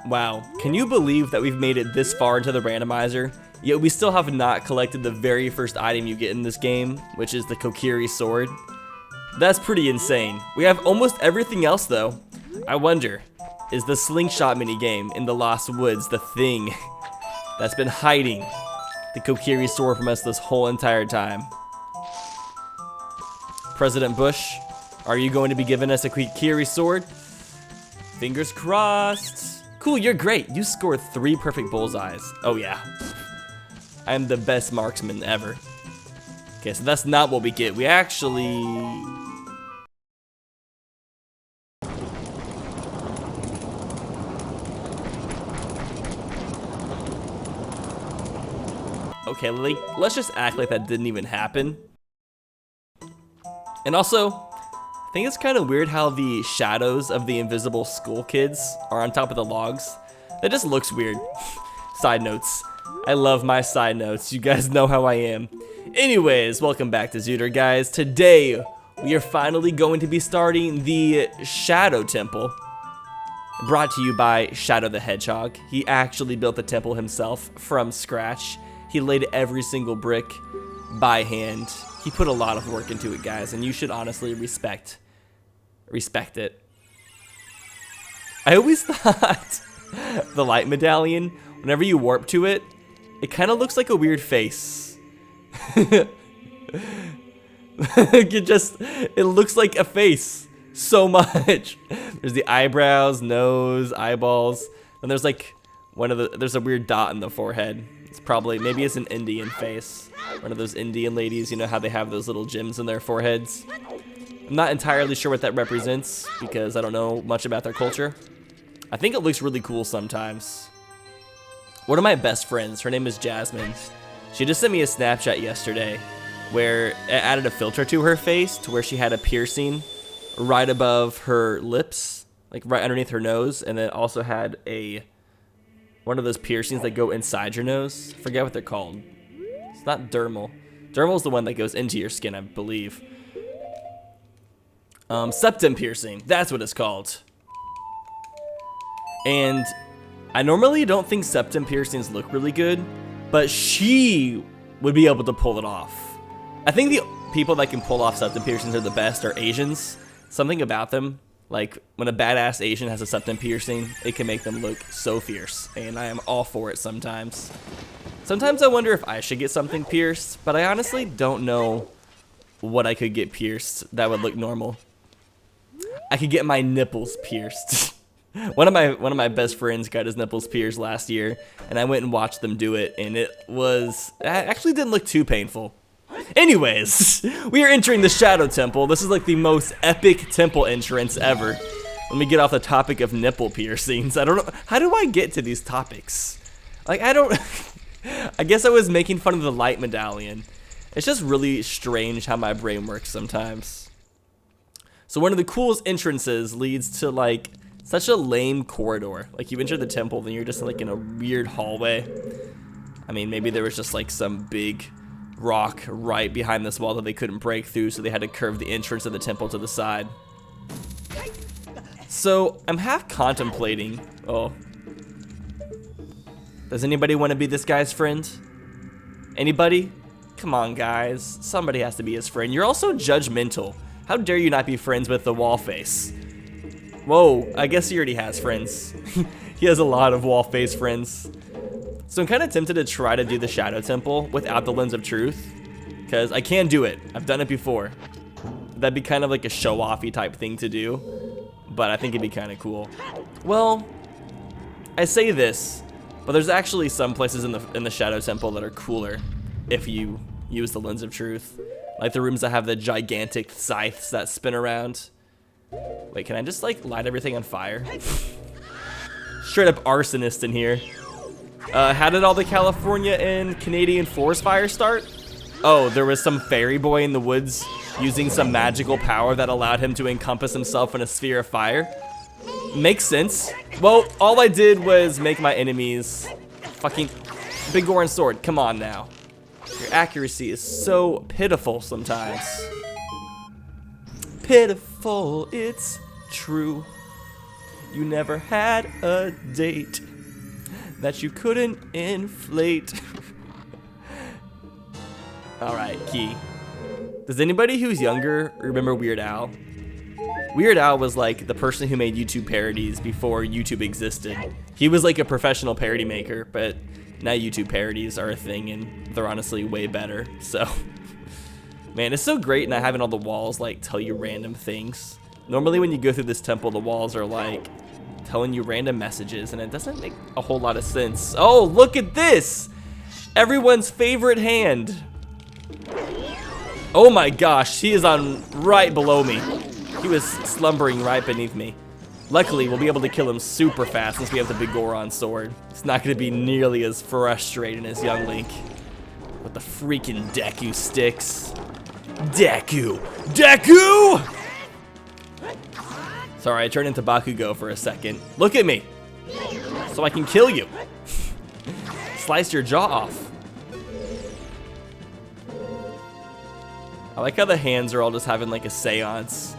Wow, can you believe that we've made it this far into the randomizer, yet we still have not collected the very first item you get in this game, which is the Kokiri sword? That's pretty insane. We have almost everything else though. I wonder, is the slingshot minigame in the Lost Woods the thing that's been hiding the Kokiri sword from us this whole entire time? President Bush, are you going to be giving us a Kokiri sword? Fingers crossed. Cool, you're great. You scored 3 perfect bullseyes. Oh yeah. I am the best marksman ever. Okay, so that's not what we get. We actually... Okay, like, let's just act like that didn't even happen. And also, I think it's kind of weird how the shadows of the invisible school kids are on top of the logs. That just looks weird. Side notes. I love my side notes. You guys know how I am. Anyways, welcome back to Zooter, guys. Today, we are finally going to be starting the Shadow Temple. Brought to you by Shadow the Hedgehog. He actually built the temple himself from scratch. He laid every single brick by hand. He put a lot of work into it, guys, and you should honestly respect it. I always thought the light medallion, whenever you warp to it, it kind of looks like a weird face. It looks like a face so much. There's the eyebrows, nose, eyeballs, and there's like there's a weird dot in the forehead. It's probably, maybe it's an Indian face. One of those Indian ladies, you know how they have those little gems in their foreheads. I'm not entirely sure what that represents because I don't know much about their culture. I think it looks really cool sometimes. One of my best friends, her name is Jasmine. She just sent me a Snapchat yesterday where it added a filter to her face to where she had a piercing right above her lips, like right underneath her nose, and then also had one of those piercings that go inside your nose. I forget what they're called. It's not dermal. Dermal is the one that goes into your skin, I believe. Septum piercing, that's what it's called. And I normally don't think septum piercings look really good, but she would be able to pull it off. I think the people that can pull off septum piercings are the best are Asians. Something about them, like when a badass Asian has a septum piercing, it can make them look so fierce, and I am all for it sometimes. Sometimes I wonder if I should get something pierced, but I honestly don't know what I could get pierced that would look normal. I could get my nipples pierced. One of my best friends got his nipples pierced last year, and I went and watched them do it, and it actually didn't look too painful. Anyways, we are entering the Shadow Temple. This is like the most epic temple entrance ever. Let me get off the topic of nipple piercings. I don't know, how do I get to these topics? Like, I guess I was making fun of the light medallion. It's just really strange how my brain works sometimes. So one of the coolest entrances leads to like such a lame corridor. Like you enter the temple, then you're just like in a weird hallway. I mean, maybe there was just like some big rock right behind this wall that they couldn't break through, so they had to curve the entrance of the temple to the side. So I'm half contemplating. Oh, does anybody want to be this guy's friend? Anybody? Come on, guys. Somebody has to be his friend. You're also judgmental. How dare you not be friends with the wall face? Whoa, I guess he already has friends. He has a lot of wall face friends. So I'm kind of tempted to try to do the Shadow Temple without the Lens of Truth, because I can do it. I've done it before. That'd be kind of like a show-offy type thing to do, but I think it'd be kind of cool. Well, I say this, but there's actually some places in the Shadow Temple that are cooler if you use the Lens of Truth. Like the rooms that have the gigantic scythes that spin around. Wait, can I just like light everything on fire? Straight up arsonist in here. How did all the California and Canadian forest fires start? Oh, there was some fairy boy in the woods using some magical power that allowed him to encompass himself in a sphere of fire. Makes sense. Well, all I did was make my enemies fucking big Goron sword. Come on now. Your accuracy is so pitiful sometimes. Pitiful, it's true. You never had a date that you couldn't inflate. Alright, Key. Does anybody who's younger remember Weird Al? Weird Al was like the person who made YouTube parodies before YouTube existed. He was like a professional parody maker, but now YouTube parodies are a thing and they're honestly way better. So, man, it's so great not having all the walls like tell you random things. Normally when you go through this temple, the walls are like telling you random messages and it doesn't make a whole lot of sense. Oh, look at this! Everyone's favorite hand. Oh my gosh, he is on right below me. He was slumbering right beneath me. Luckily, we'll be able to kill him super fast since we have the big Goron sword. It's not going to be nearly as frustrating as young Link with the freaking Deku sticks. Deku! Deku! Sorry, I turned into Bakugo for a second. Look at me! So I can kill you. Slice your jaw off. I like how the hands are all just having like a seance.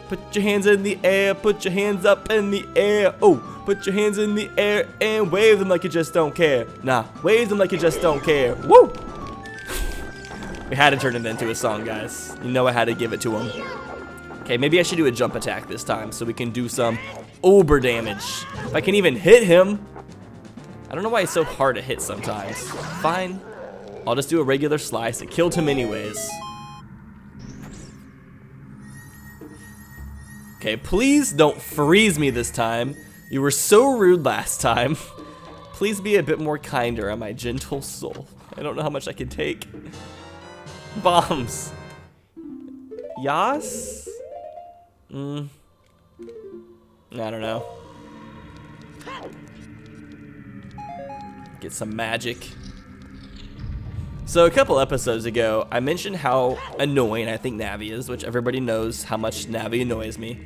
Put your hands in the air, put your hands up in the air. Oh, put your hands in the air and wave them like you just don't care. Nah, wave them like you just don't care. Woo! We had to turn it into a song, guys. You know I had to give it to him. Okay, maybe I should do a jump attack this time so we can do some uber damage. If I can even hit him. I don't know why it's so hard to hit sometimes. Fine. I'll just do a regular slice. It killed him anyways. Okay, please don't freeze me this time. You were so rude last time. Please be a bit more kinder on my gentle soul. I don't know how much I can take. Bombs. Yas? I don't know. Get some magic. So a couple episodes ago, I mentioned how annoying I think Navi is, which everybody knows how much Navi annoys me.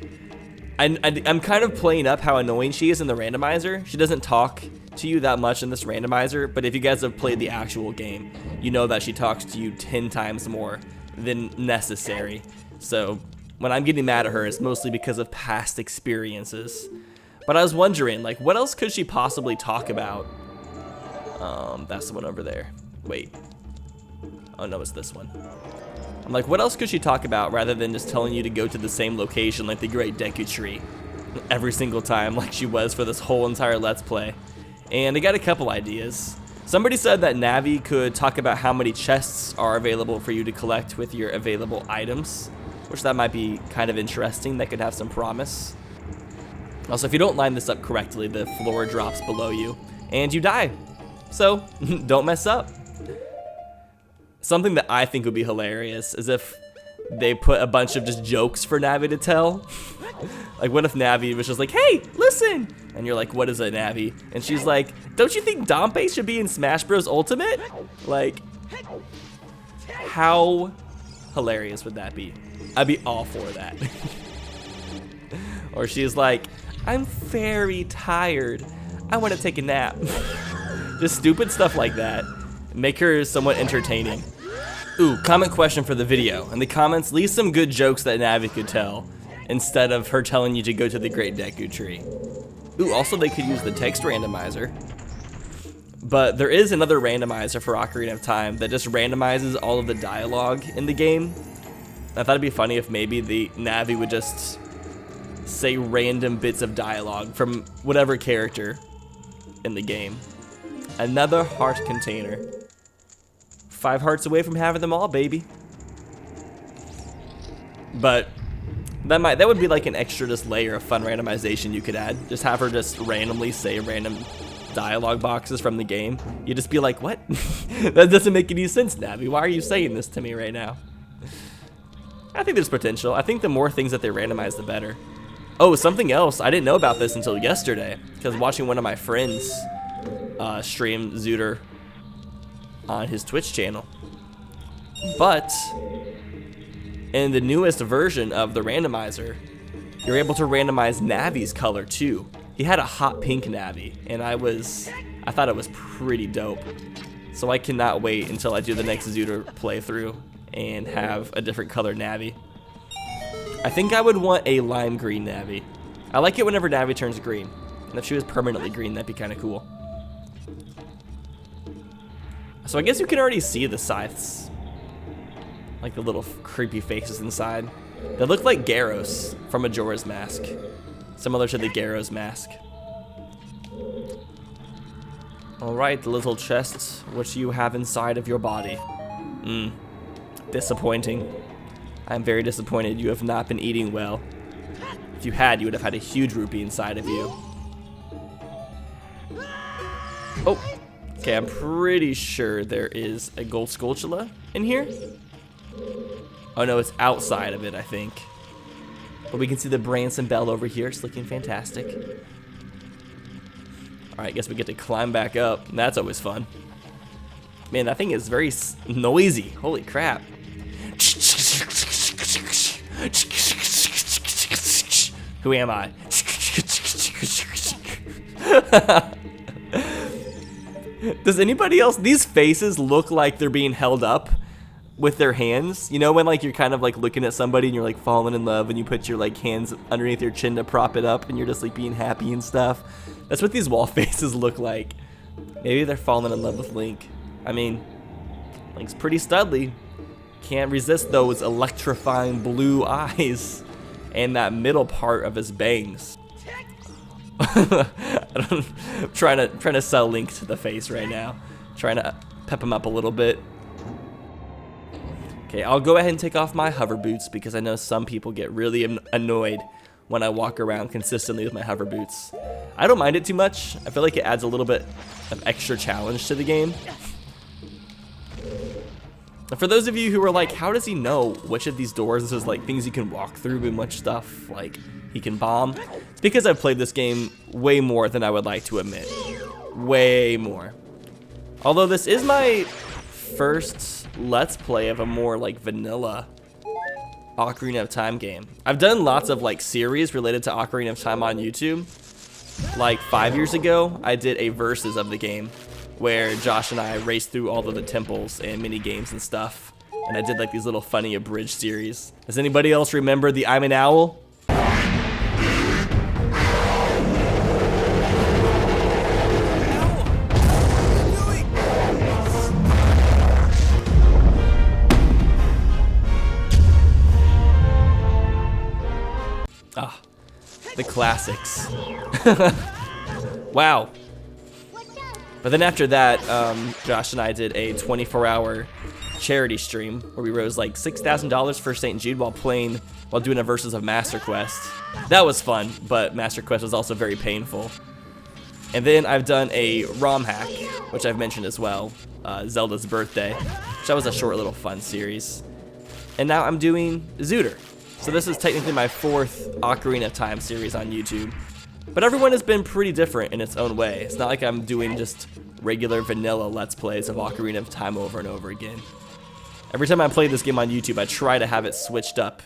I'm kind of playing up how annoying she is in the randomizer. She doesn't talk to you that much in this randomizer, but if you guys have played the actual game, you know that she talks to you 10 times more than necessary. So when I'm getting mad at her, it's mostly because of past experiences. But I was wondering, like, what else could she possibly talk about? That's the one over there. Wait. Oh no, it's this one. I'm like, what else could she talk about rather than just telling you to go to the same location like the Great Deku Tree every single time like she was for this whole entire Let's Play? And I got a couple ideas. Somebody said that Navi could talk about how many chests are available for you to collect with your available items, which that might be kind of interesting. That could have some promise. Also, if you don't line this up correctly, the floor drops below you and you die. So don't mess up. Something that I think would be hilarious is if they put a bunch of just jokes for Navi to tell. Like, what if Navi was just like, hey, listen! And you're like, what is it, Navi? And she's like, don't you think Dompe should be in Smash Bros. Ultimate? Like, how hilarious would that be? I'd be all for that. Or she's like, I'm very tired. I want to take a nap. Just stupid stuff like that. Make her somewhat entertaining. Ooh, comment question for the video. In the comments, leave some good jokes that Navi could tell instead of her telling you to go to the Great Deku Tree. Ooh, also they could use the text randomizer. But there is another randomizer for Ocarina of Time that just randomizes all of the dialogue in the game. I thought it'd be funny if maybe the Navi would just say random bits of dialogue from whatever character in the game. Another heart container. 5 hearts away from having them all, baby. But that would be like an extra just layer of fun randomization you could add. Just have her just randomly say random dialogue boxes from the game. You'd just be like, what? That doesn't make any sense, Navi. Why are you saying this to me right now? I think there's potential. I think the more things that they randomize, the better. Oh, something else. I didn't know about this until yesterday because watching one of my friends stream Zooter on his Twitch channel. But in the newest version of the randomizer, you're able to randomize Navi's color too. He had a hot pink Navi, and I thought it was pretty dope. So I cannot wait until I do the next Zooter playthrough and have a different color Navi. I think I would want a lime green Navi. I like it whenever Navi turns green. And if she was permanently green, that'd be kind of cool. So I guess you can already see the scythes. Like the little creepy faces inside. They look like Gyros from Majora's Mask. Similar to the Gyros mask. Alright, the little chests, what you have inside of your body. Disappointing. I'm very disappointed you have not been eating well. If you had, you would have had a huge rupee inside of you. Oh, okay, I'm pretty sure there is a gold Skulltula in here. Oh no, it's outside of it, I think. But we can see the Branson Bell over here. It's looking fantastic. Alright, guess we get to climb back up. That's always fun. Man, that thing is very noisy. Holy crap. Who am I? Does anybody else? These faces look like they're being held up with their hands. You know when like you're kind of like looking at somebody and you're like falling in love and you put your like hands underneath your chin to prop it up and you're just like being happy and stuff. That's what these wall faces look like. Maybe they're falling in love with Link. I mean, Link's pretty studly. Can't resist those electrifying blue eyes and that middle part of his bangs. I'm trying to sell Link to the face right now. Trying to pep him up a little bit. Okay, I'll go ahead and take off my hover boots because I know some people get really annoyed when I walk around consistently with my hover boots. I don't mind it too much. I feel like it adds a little bit of extra challenge to the game. And for those of you who are like, how does he know which of these doors is like things you can walk through and much stuff like he can bomb? It's because I've played this game way more than I would like to admit. Way more. Although this is my first Let's Play of a more like vanilla Ocarina of Time game. I've done lots of like series related to Ocarina of Time on YouTube. Like 5 years ago, I did a versus of the game where Josh and I raced through all of the temples and mini games and stuff. And I did like these little funny abridged series. Does anybody else remember the I'm an Owl? Ah, the classics. Wow. But then after that, Josh and I did a 24-hour charity stream where we rose like $6,000 for St. Jude while doing a versus of Master Quest. That was fun, but Master Quest was also very painful. And then I've done a ROM hack, which I've mentioned as well, Zelda's Birthday, which that was a short little fun series. And now I'm doing Zooter. So this is technically my 4th Ocarina of Time series on YouTube. But everyone has been pretty different in its own way. It's not like I'm doing just regular vanilla Let's Plays of Ocarina of Time over and over again. Every time I play this game on YouTube, I try to have it switched up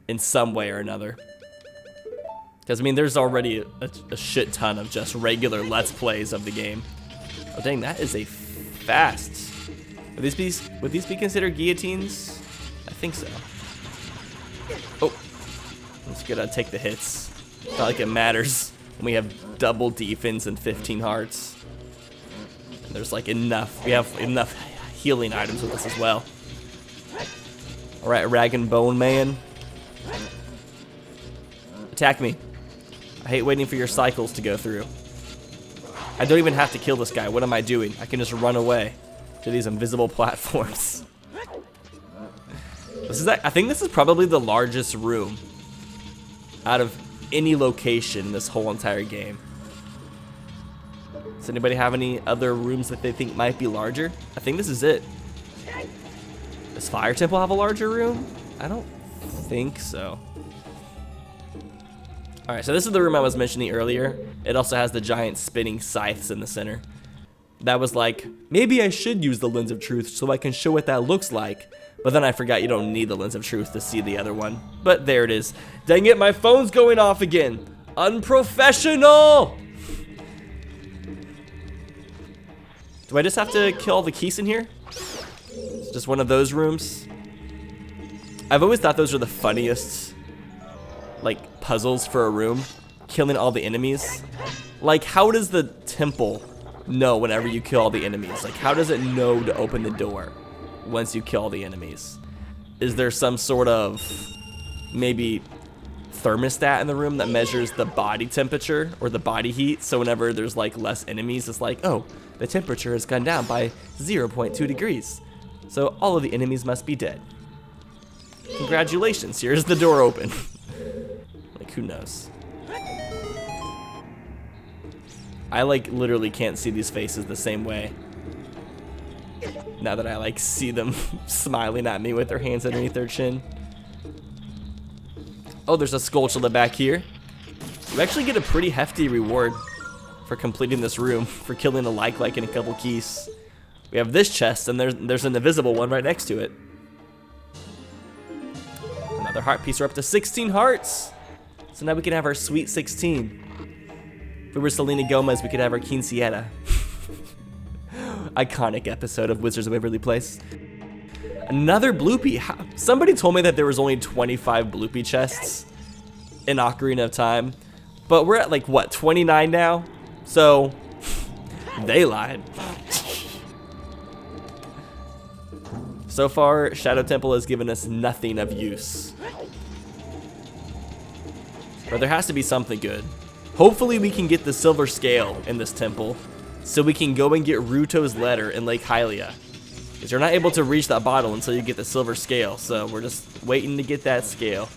in some way or another. Because, I mean, there's already a shit ton of just regular Let's Plays of the game. Oh, dang, that is a fast. Would these be considered guillotines? I think so. Oh, I'm just gonna take the hits. Not like it matters when we have double defense and 15 hearts. And there's like enough. We have enough healing items with us as well. All right, Rag and Bone Man. Attack me. I hate waiting for your cycles to go through. I don't even have to kill this guy. What am I doing? I can just run away to these invisible platforms. I think this is probably the largest room out of any location in this whole entire game. Does anybody have any other rooms that they think might be larger? I think this is it. Does Fire Temple have a larger room? I don't think so. Alright, so this is the room I was mentioning earlier. It also has the giant spinning scythes in the center. That was like, maybe I should use the Lens of Truth so I can show what that looks like. But then I forgot you don't need the Lens of Truth to see the other one. But there it is. Dang it, my phone's going off again. Unprofessional! Do I just have to kill all the keys in here? It's just one of those rooms. I've always thought those are the funniest, like, puzzles for a room. killing all the enemies. Like, how does the temple know whenever you kill all the enemies? Like, how does it know to open the door once you kill all the enemies? Is there some sort of maybe thermostat in the room that measures the body temperature or the body heat? So whenever there's like less enemies, it's like, oh, the temperature has gone down by 0.2 degrees. So all of the enemies must be dead. Congratulations, here's the door open. Like, who knows? I like literally can't see these faces the same way now that I like see them smiling at me with their hands underneath their chin. Oh, there's a Skulltula back here. We actually get a pretty hefty reward for completing this room, for killing a like and a couple keys. We have this chest, and there's an invisible one right next to it. Another heart piece. We're up to 16 hearts. So now we can have our sweet 16. If we were Selena Gomez, we could have our quinceañera. Iconic episode of Wizards of Waverly Place. Another bloopy. Somebody told me that there was only 25 bloopy chests in Ocarina of Time, but we're at like what, 29 now? So they lied. So far, Shadow Temple has given us nothing of use, but there has to be something good. Hopefully we can get the silver scale in this temple, so we can go and get Ruto's letter in Lake Hylia. Because you're not able to reach that bottle until you get the silver scale, so we're just waiting to get that scale.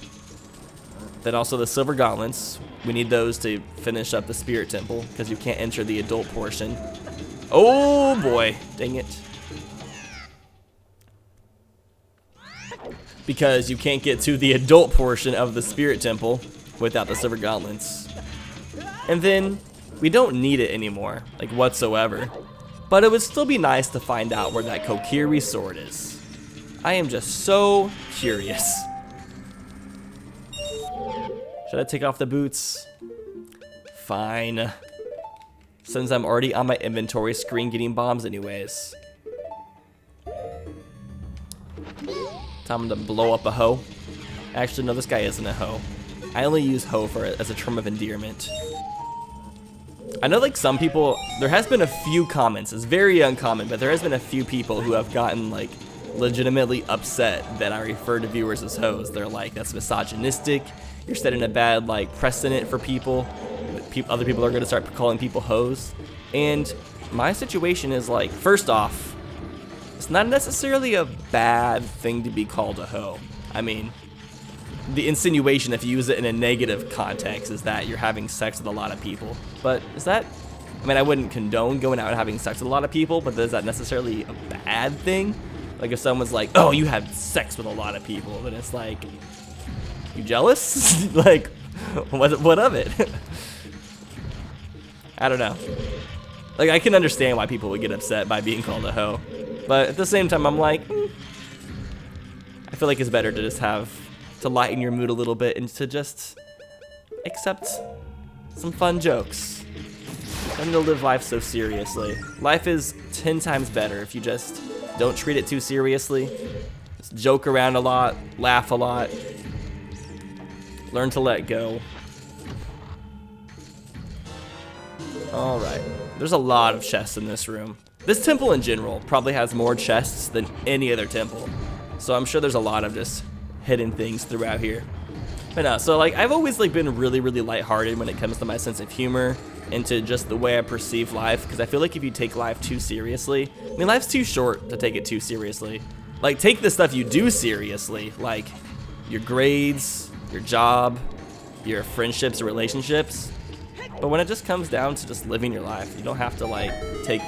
Then also the silver gauntlets. We need those to finish up the spirit temple, because you can't enter the adult portion. Oh boy, dang it. Because you can't get to the adult portion of the spirit temple without the silver gauntlets. And then we don't need it anymore, like whatsoever. But it would still be nice to find out where that Kokiri sword is. I am just so curious. Should I take off the boots? Fine. Since I'm already on my inventory screen getting bombs anyways. Time to blow up a hoe. Actually, no, this guy isn't a hoe. I only use hoe for it as a term of endearment. I know like some people, there has been a few comments, it's very uncommon, but there has been a few people who have gotten like legitimately upset that I refer to viewers as hoes. They're like, that's misogynistic, you're setting a bad like precedent for people. Other people are going to start calling people hoes. And my situation is like, first off, it's not necessarily a bad thing to be called a hoe. I mean, the insinuation, if you use it in a negative context, is that you're having sex with a lot of people. But is that, I mean, I wouldn't condone going out and having sex with a lot of people, but is that necessarily a bad thing? Like if someone's like, oh, you had sex with a lot of people, then it's like, you jealous? Like, what of it? I don't know. Like, I can understand why people would get upset by being called a hoe. But at the same time, I'm like, I feel like it's better to just to lighten your mood a little bit and to just accept some fun jokes. I need to live life so seriously. Life is 10 times better if you just don't treat it too seriously. Just joke around a lot, laugh a lot, learn to let go. Alright, there's a lot of chests in this room. This temple in general probably has more chests than any other temple. So I'm sure there's a lot of just hidden things throughout here. But no, so like I've always like been really lighthearted when it comes to my sense of humor and to just the way I perceive life, because I feel like if you take life too seriously, I mean, life's too short to take it too seriously. Like, take the stuff you do seriously, like your grades, your job, your friendships or relationships. But when it just comes down to just living your life, you don't have to like take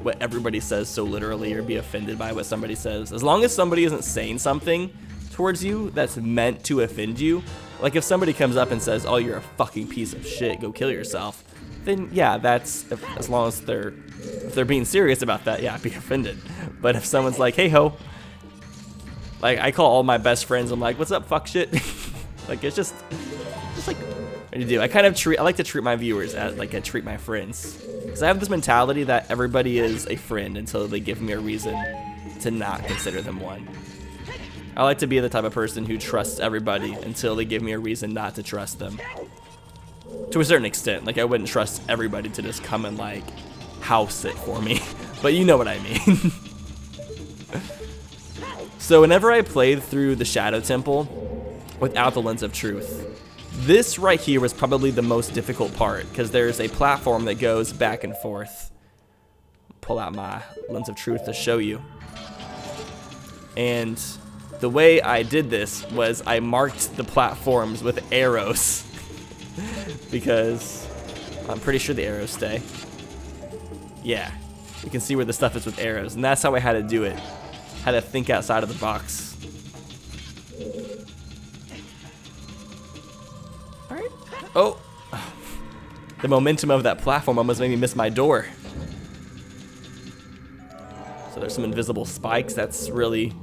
what everybody says so literally or be offended by what somebody says. As long as somebody isn't saying something towards you that's meant to offend you, like if somebody comes up and says, oh, you're a fucking piece of shit, go kill yourself, then yeah, that's, as long as if they're being serious about that, yeah, I'd be offended. But if someone's like, hey ho, like I call all my best friends, I'm like, what's up, fuck shit? Like it's just like what you do. I like to treat my viewers as like I treat my friends, because I have this mentality that everybody is a friend until they give me a reason to not consider them one. I like to be the type of person who trusts everybody until they give me a reason not to trust them. To a certain extent. Like, I wouldn't trust everybody to just come and, like, house it for me. But you know what I mean. So whenever I played through the Shadow Temple without the Lens of Truth, this right here was probably the most difficult part, because there's a platform that goes back and forth. Pull out my Lens of Truth to show you. And the way I did this was I marked the platforms with arrows because I'm pretty sure the arrows stay. Yeah, you can see where the stuff is with arrows, and that's how I had to do it. Had to think outside of the box. Alright. Oh! The momentum of that platform almost made me miss my door. So there's some invisible spikes. That's really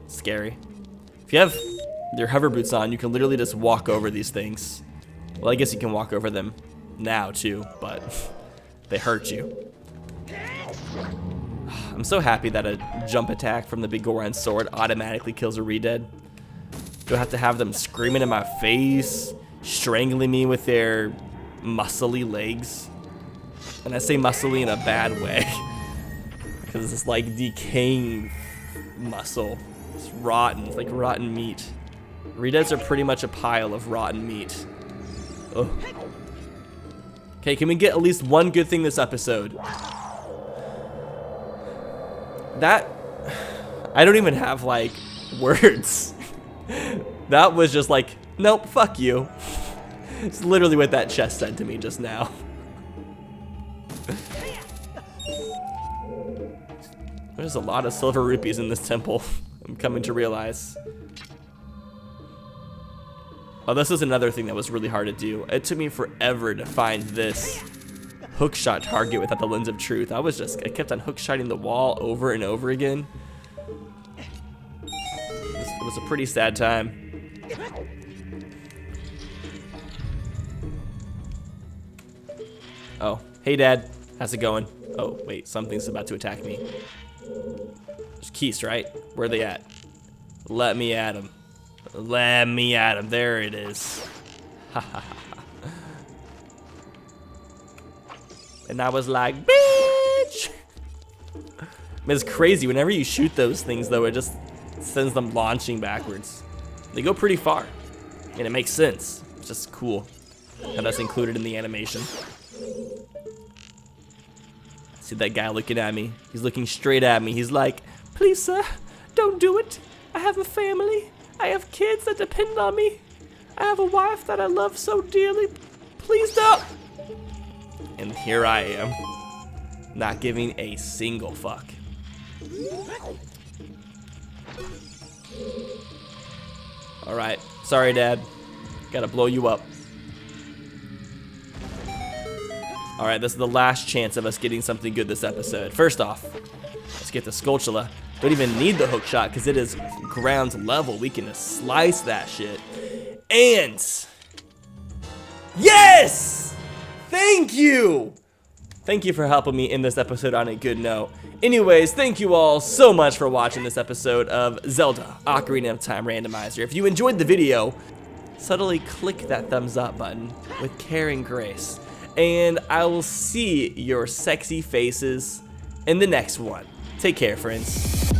scary. If you have your hover boots on, you can literally just walk over these things. Well, I guess you can walk over them now too, but they hurt you. I'm so happy that a jump attack from the Big Goron sword automatically kills a Redead. Do I have to have them screaming in my face, strangling me with their muscly legs? And I say muscly in a bad way, because it's like decaying muscle. It's rotten, it's like rotten meat. Redeads are pretty much a pile of rotten meat. Ugh. Okay, can we get at least one good thing this episode? That, I don't even have like words. That was just like, nope, fuck you. It's literally what that chest said to me just now. There's a lot of silver rupees in this temple, I'm coming to realize. Oh, this is another thing that was really hard to do. It took me forever to find this hookshot target without the Lens of Truth. I kept on hookshotting the wall over and over again. It was a pretty sad time. Oh, hey Dad, how's it going? Oh, wait, something's about to attack me. There's Keys, right? Where are they at? Let me at him. Let me at him. There it is. Ha ha ha. And I was like, bitch! I mean, it's crazy. Whenever you shoot those things, though, it just sends them launching backwards. They go pretty far. And it makes sense. It's just cool how that's included in the animation. See that guy looking at me? He's looking straight at me. He's like, please, sir, don't do it. I have a family. I have kids that depend on me. I have a wife that I love so dearly. Please don't. And here I am, not giving a single fuck. Alright, sorry Dad, gotta blow you up. Alright, this is the last chance of us getting something good this episode. First off, let's get the Skulltula. Don't even need the hook shot because it is ground level. We can just slice that shit. And yes! Thank you! Thank you for helping me end this episode on a good note. Anyways, thank you all so much for watching this episode of Zelda Ocarina of Time Randomizer. If you enjoyed the video, subtly click that thumbs up button with care and grace. And I will see your sexy faces in the next one. Take care, friends.